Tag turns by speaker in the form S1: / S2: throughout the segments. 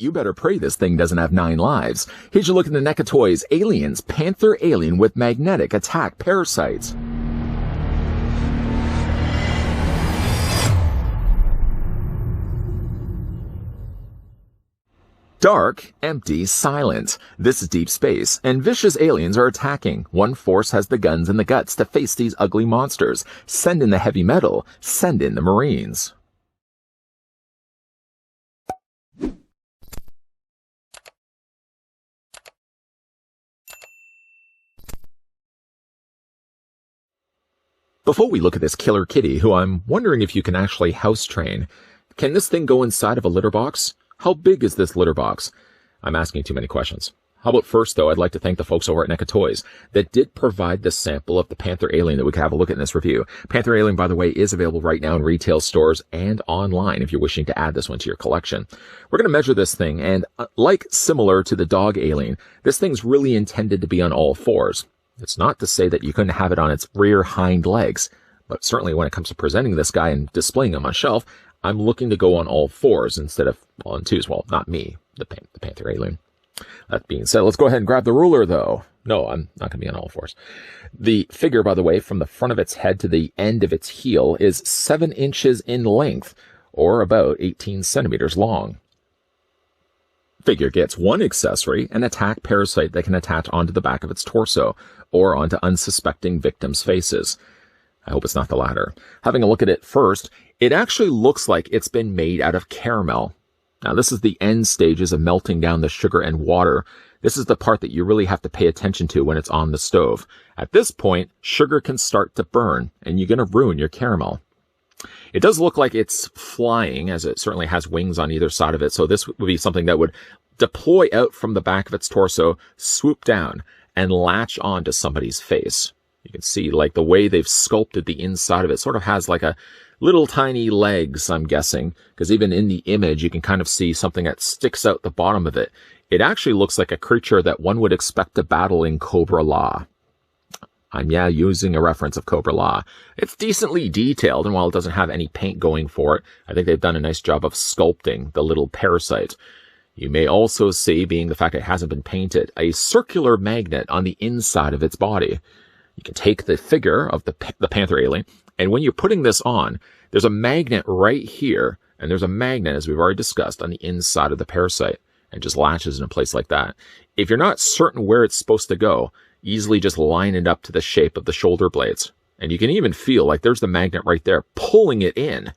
S1: You better pray this thing doesn't have 9 lives. Here's your look at the NECA Toys Aliens, Panther alien with magnetic attack parasites. Dark, empty, silent. This is deep space, and vicious aliens are attacking. One force has the guns and the guts to face these ugly monsters. Send in the heavy metal. Send in the Marines. Before we look at this killer kitty, who I'm wondering if you can actually house train, can this thing go inside of a litter box? How big is this litter box? I'm asking too many questions. How about first, though, I'd like to thank the folks over at NECA Toys that did provide the sample of the Panther alien that we can have a look at in this review. Panther alien, by the way, is available right now in retail stores and online if you're wishing to add this one to your collection. We're going to measure this thing, and like similar to the dog alien, this thing's really intended to be on all fours. It's not to say that you couldn't have it on its rear hind legs, but certainly when it comes to presenting this guy and displaying him on a shelf, I'm looking to go on all fours instead of on twos. Well, not me, the Panther alien. That being said, let's go ahead and grab the ruler, though. No, I'm not going to be on all fours. The figure, by the way, from the front of its head to the end of its heel is 7 inches in length, or about 18 centimeters long. Figure gets one accessory, an attack parasite that can attach onto the back of its torso, or onto unsuspecting victims' faces. I hope it's not the latter. Having a look at it first, it actually looks like it's been made out of caramel. Now, this is the end stages of melting down the sugar and water. This is the part that you really have to pay attention to when it's on the stove. At this point, sugar can start to burn, and you're going to ruin your caramel. It does look like it's flying, as it certainly has wings on either side of it, so this would be something that would deploy out from the back of its torso, swoop down, and latch onto somebody's face. You can see, like, the way they've sculpted the inside of it sort of has like a little tiny legs, I'm guessing, because even in the image, you can kind of see something that sticks out the bottom of it. It actually looks like a creature that one would expect to battle in Cobra Law. I'm using a reference of Cobra Law. It's decently detailed, and while it doesn't have any paint going for it, I think they've done a nice job of sculpting the little parasite. You may also see, being the fact it hasn't been painted, a circular magnet on the inside of its body. You can take the figure of the Panther alien, and when you're putting this on, there's a magnet right here, and there's a magnet, as we've already discussed, on the inside of the parasite, and just latches in a place like that. If you're not certain where it's supposed to go, easily just line it up to the shape of the shoulder blades. And you can even feel like there's the magnet right there, pulling it in.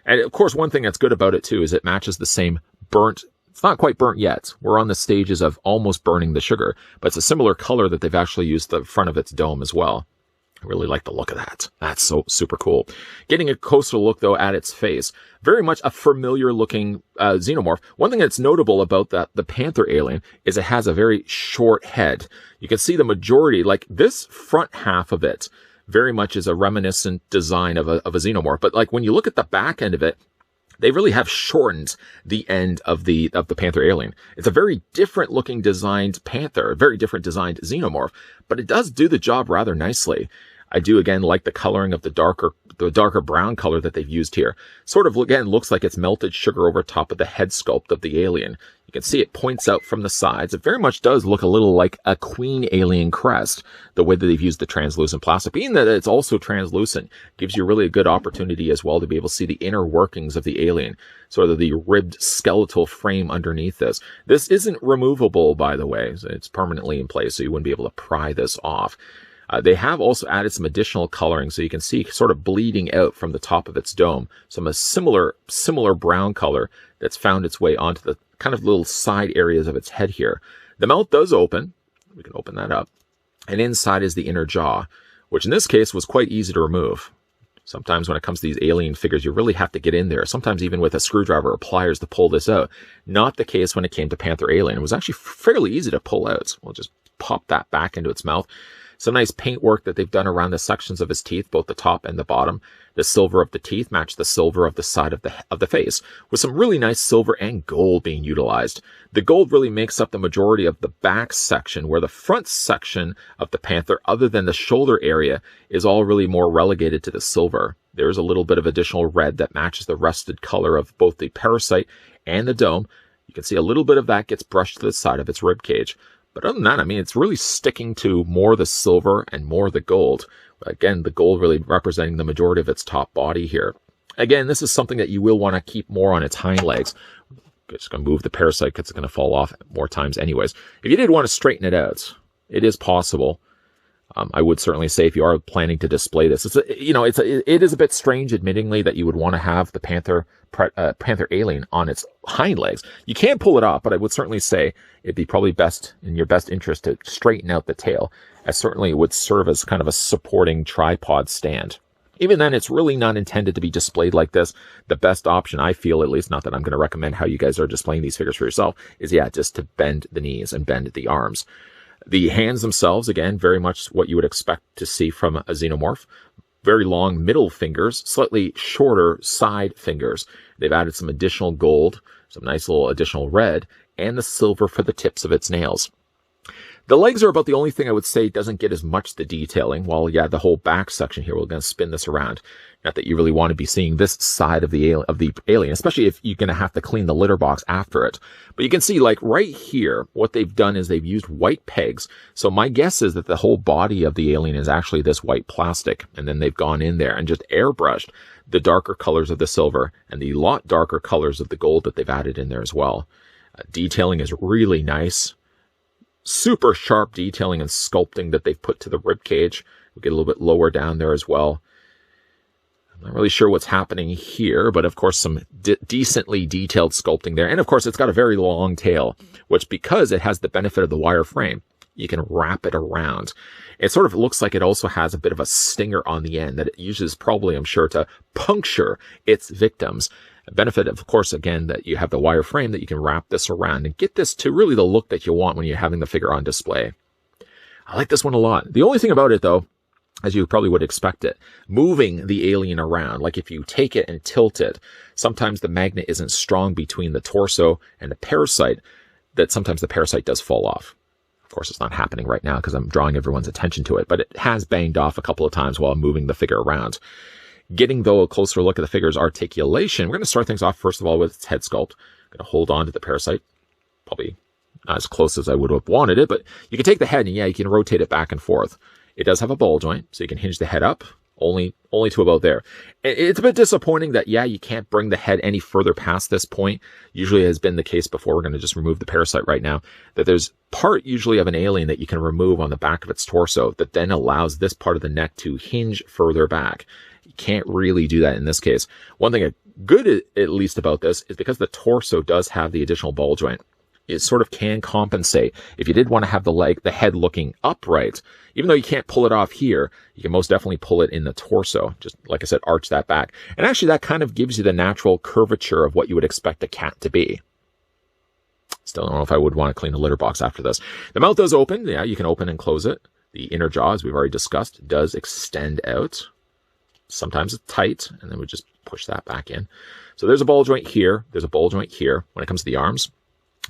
S1: And of course, one thing that's good about it too is it matches the same burnt. It's not quite burnt yet. We're on the stages of almost burning the sugar, but it's a similar color that they've actually used the front of its dome as well. I really like the look of that. That's so super cool. Getting a closer look, though, at its face. Very much a familiar-looking xenomorph. One thing that's notable about the Panther alien is it has a very short head. You can see the majority, like this front half of it, very much is a reminiscent design of a xenomorph. But like when you look at the back end of it, they really have shortened the end of the Panther alien. It's a very different looking designed Panther, a very different designed xenomorph, but it does do the job rather nicely. I do again like the coloring of the darker brown color that they've used here. Sort of again looks like it's melted sugar over top of the head sculpt of the alien. You can see it points out from the sides. It very much does look a little like a queen alien crest, the way that they've used the translucent plastic. Being that it's also translucent gives you really a good opportunity as well to be able to see the inner workings of the alien, sort of the ribbed skeletal frame underneath this. This isn't removable, by the way. It's permanently in place, so you wouldn't be able to pry this off. They have also added some additional coloring, so you can see sort of bleeding out from the top of its dome, some a similar brown color that's found its way onto the kind of little side areas of its head here. The mouth does open. We can open that up. And inside is the inner jaw, which in this case was quite easy to remove. Sometimes when it comes to these alien figures, you really have to get in there, sometimes even with a screwdriver or pliers to pull this out. Not the case when it came to Panther alien. It was actually fairly easy to pull out. So we'll just pop that back into its mouth. Some nice paint work that they've done around the sections of his teeth, both the top and the bottom. The silver of the teeth match the silver of the side of the face, with some really nice silver and gold being utilized. The gold really makes up the majority of the back section, where the front section of the Panther, other than the shoulder area, is all really more relegated to the silver. There's a little bit of additional red that matches the rusted color of both the parasite and the dome. You can see a little bit of that gets brushed to the side of its rib cage. But other than that, I mean, it's really sticking to more the silver and more the gold. Again, the gold really representing the majority of its top body here. Again, this is something that you will want to keep more on its hind legs. Just going to move the parasite because it's going to fall off more times anyways. If you did want to straighten it out, it is possible. I would certainly say if you are planning to display this, it is a bit strange, admittingly, that you would want to have the Panther alien on its hind legs. You can pull it off, but I would certainly say it'd be probably best in your best interest to straighten out the tail, as certainly it would serve as kind of a supporting tripod stand. Even then, it's really not intended to be displayed like this. The best option, I feel, at least, not that I'm going to recommend how you guys are displaying these figures for yourself, is, just to bend the knees and bend the arms. The hands themselves, again, very much what you would expect to see from a xenomorph. Very long middle fingers, slightly shorter side fingers. They've added some additional gold, some nice little additional red, and the silver for the tips of its nails. The legs are about the only thing I would say doesn't get as much the detailing, while, the whole back section here, we're going to spin this around. Not that you really want to be seeing this side of the alien, especially if you're going to have to clean the litter box after it. But you can see, like, right here, what they've done is they've used white pegs. So my guess is that the whole body of the alien is actually this white plastic, and then they've gone in there and just airbrushed the darker colors of the silver and the lot darker colors of the gold that they've added in there as well. Detailing is really nice. Super sharp detailing and sculpting that they've put to the rib cage. We'll get a little bit lower down there as well. I'm not really sure what's happening here, but of course some decently detailed sculpting there. And of course it's got a very long tail, which, because it has the benefit of the wire frame, you can wrap it around. It sort of looks like it also has a bit of a stinger on the end that it uses probably, I'm sure, to puncture its victims. A benefit, of course, again, that you have the wire frame that you can wrap this around and get this to really the look that you want when you're having the figure on display. I like this one a lot. The only thing about it, though, as you probably would expect it, moving the alien around, like if you take it and tilt it, sometimes the magnet isn't strong between the torso and the parasite, that sometimes the parasite does fall off. Of course, it's not happening right now because I'm drawing everyone's attention to it, but it has banged off a couple of times while moving the figure around. Getting, though, a closer look at the figure's articulation, we're going to start things off, first of all, with its head sculpt. I'm going to hold on to the parasite, probably not as close as I would have wanted it, but you can take the head and, you can rotate it back and forth. It does have a ball joint, so you can hinge the head up, only to about there. It's a bit disappointing that, you can't bring the head any further past this point. Usually has been the case before. We're going to just remove the parasite right now. That there's part usually of an alien that you can remove on the back of its torso that then allows this part of the neck to hinge further back. You can't really do that in this case. One thing good, at least, about this is because the torso does have the additional ball joint, it sort of can compensate. If you did want to have the head looking upright, even though you can't pull it off here, you can most definitely pull it in the torso. Just, like I said, arch that back. And actually, that kind of gives you the natural curvature of what you would expect a cat to be. Still don't know if I would want to clean the litter box after this. The mouth does open. You can open and close it. The inner jaw, as we've already discussed, does extend out. Sometimes it's tight, and then we just push that back in. So there's a ball joint here. There's a ball joint here. When it comes to the arms,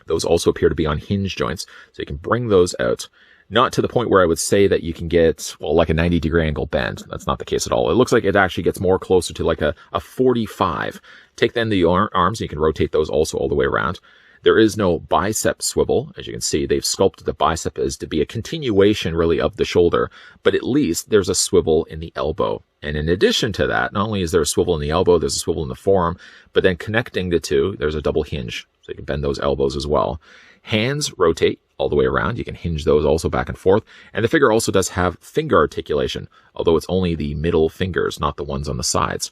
S1: those also appear to be on hinge joints, so you can bring those out. Not to the point where I would say that you can get, like a 90-degree angle bend. That's not the case at all. It looks like it actually gets more closer to like a 45. Take then the arms, and you can rotate those also all the way around. There is no bicep swivel. As you can see, they've sculpted the bicep as to be a continuation, really, of the shoulder, but at least there's a swivel in the elbow. And in addition to that, not only is there a swivel in the elbow, there's a swivel in the forearm, but then connecting the two, there's a double hinge. So you can bend those elbows as well. Hands rotate all the way around. You can hinge those also back and forth. And the figure also does have finger articulation, although it's only the middle fingers, not the ones on the sides.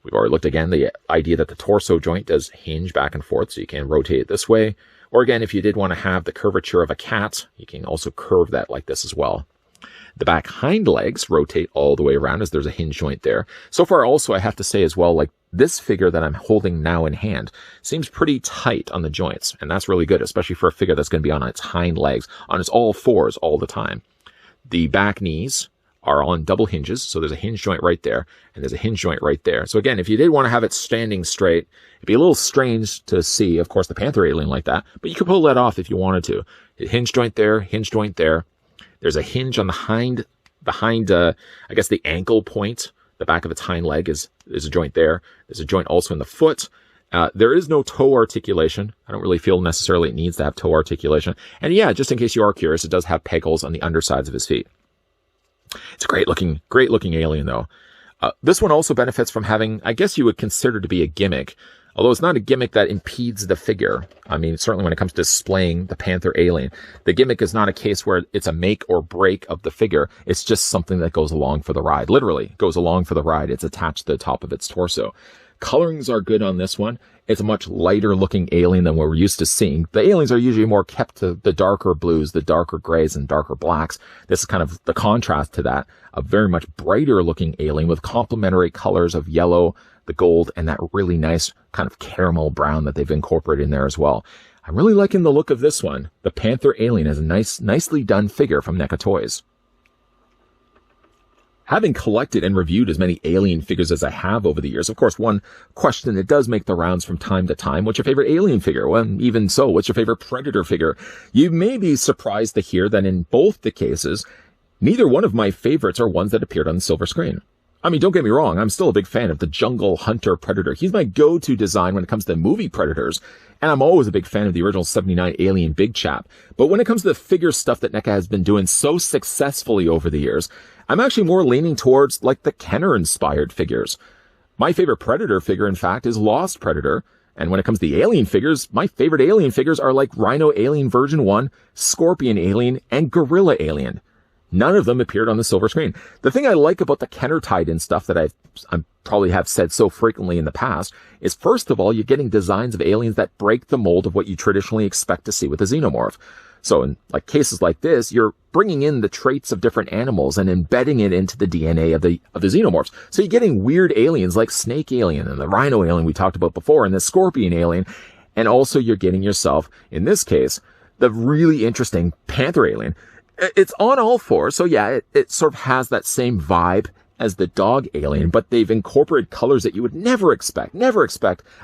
S1: We've already looked again, the idea that the torso joint does hinge back and forth, so you can rotate it this way. Or again, if you did want to have the curvature of a cat, you can also curve that like this as well. The back hind legs rotate all the way around as there's a hinge joint there. So far also, I have to say as well, like this figure that I'm holding now in hand seems pretty tight on the joints. And that's really good, especially for a figure that's going to be on its hind legs, on its all fours all the time. The back knees are on double hinges. So there's a hinge joint right there, and there's a hinge joint right there. So again, if you did want to have it standing straight, it'd be a little strange to see, of course, the Panther alien like that, but you could pull that off if you wanted to. Hinge joint there, hinge joint there. There's a hinge on the I guess the ankle point. The back of its hind leg is a joint there. There's a joint also in the foot. There is no toe articulation. I don't really feel necessarily it needs to have toe articulation. And yeah, just in case you are curious, it does have peg holes on the undersides of his feet. It's a great looking alien though. This one also benefits from having, I guess you would consider to be a gimmick, although it's not a gimmick that impedes the figure. I mean, certainly when it comes to displaying the Panther alien, the gimmick is not a case where it's a make or break of the figure. It's just something that goes along for the ride. Literally goes along for the ride. It's attached to the top of its torso. Colorings are good on this one. It's a much lighter looking alien than what we're used to seeing. The aliens are usually more kept to the darker blues, the darker grays, and darker blacks. This is kind of the contrast to that. A very much brighter looking alien with complementary colors of yellow, the gold, and that really nice kind of caramel brown that they've incorporated in there as well. I'm really liking the look of this one. The Panther alien is a nicely done figure from NECA Toys. Having collected and reviewed as many alien figures as I have over the years, of course, one question that does make the rounds from time to time, what's your favorite alien figure? Well, even so, what's your favorite Predator figure? You may be surprised to hear that in both the cases, neither one of my favorites are ones that appeared on the silver screen. I mean, don't get me wrong, I'm still a big fan of the Jungle Hunter Predator. He's my go-to design when it comes to movie Predators, and I'm always a big fan of the original 79 Alien Big Chap. But when it comes to the figure stuff that NECA has been doing so successfully over the years, I'm actually more leaning towards, like, the Kenner-inspired figures. My favorite Predator figure, in fact, is Lost Predator. And when it comes to the alien figures, my favorite alien figures are like Rhino Alien Version 1, Scorpion Alien, and Gorilla Alien. None of them appeared on the silver screen. The thing I like about the Kenner tied-in stuff that I probably have said so frequently in the past is, first of all, you're getting designs of aliens that break the mold of what you traditionally expect to see with a xenomorph. So in like cases like this, you're bringing in the traits of different animals and embedding it into the DNA of the xenomorphs. So you're getting weird aliens like Snake Alien and the Rhino Alien we talked about before and the Scorpion Alien. And also you're getting yourself, in this case, the really interesting Panther Alien. It's on all fours, so yeah, it sort of has that same vibe as the dog alien, but they've incorporated colors that you would never expect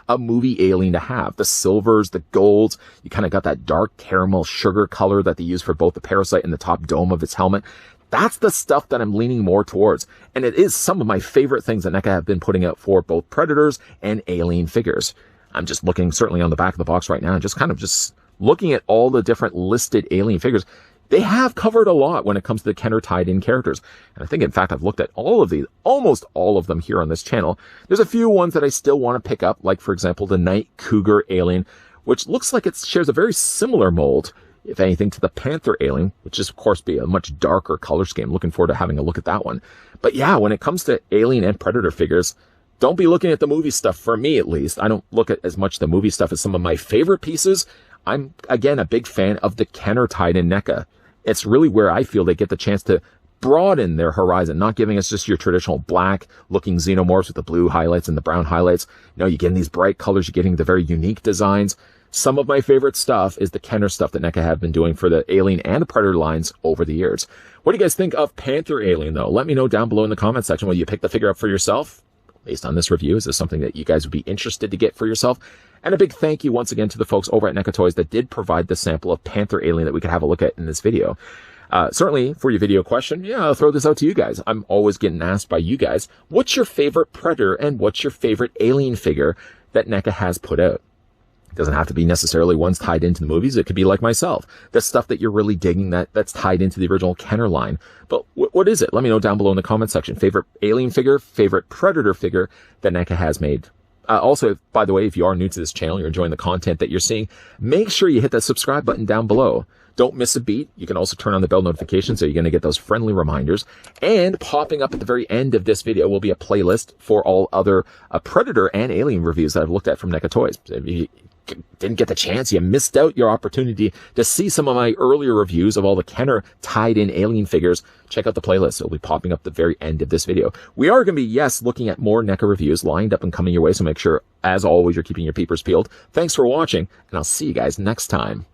S1: a movie alien to have. The silvers, the golds, you kind of got that dark caramel sugar color that they use for both the parasite and the top dome of its helmet. That's the stuff that I'm leaning more towards. And it is some of my favorite things that NECA have been putting out for both Predators and alien figures. I'm just looking certainly on the back of the box right now and just looking at all the different listed alien figures. They have covered a lot when it comes to the Kenner tied-in characters. And I think, in fact, I've looked at all of these, almost all of them here on this channel. There's a few ones that I still want to pick up, like, for example, the Night Cougar Alien, which looks like it shares a very similar mold, if anything, to the Panther Alien, which is, of course, be a much darker color scheme. Looking forward to having a look at that one. But yeah, when it comes to Alien and Predator figures, don't be looking at the movie stuff, for me at least. I don't look at as much the movie stuff as some of my favorite pieces. I'm, again, a big fan of the Kenner tied-in NECA. It's really where I feel they get the chance to broaden their horizon, not giving us just your traditional black-looking xenomorphs with the blue highlights and the brown highlights. You know, you're getting these bright colors, you're getting the very unique designs. Some of my favorite stuff is the Kenner stuff that NECA have been doing for the Alien and the Predator lines over the years. What do you guys think of Panther Alien, though? Let me know down below in the comment section. Will you pick the figure up for yourself? Based on this review, is this something that you guys would be interested to get for yourself? And a big thank you once again to the folks over at NECA Toys that did provide the sample of Panther Alien that we could have a look at in this video. Certainly, for your video question, yeah, I'll throw this out to you guys. I'm always getting asked by you guys, what's your favorite Predator and what's your favorite Alien figure that NECA has put out? It doesn't have to be necessarily ones tied into the movies. It could be like myself, the stuff that you're really digging that's tied into the original Kenner line. But what is it? Let me know down below in the comment section. Favorite Alien figure, favorite Predator figure that NECA has made. Also, by the way, if you are new to this channel, you're enjoying the content that you're seeing, make sure you hit that subscribe button down below. Don't miss a beat. You can also turn on the bell notification so you're going to get those friendly reminders. And popping up at the very end of this video will be a playlist for all other Predator and Alien reviews that I've looked at from NECA Toys. So if you didn't get the chance, you missed out your opportunity to see some of my earlier reviews of all the Kenner tied-in Alien figures, check out the playlist. It'll be popping up at the very end of this video. We are going to be, yes, looking at more NECA reviews lined up and coming your way, so make sure, as always, you're keeping your peepers peeled. Thanks for watching, and I'll see you guys next time.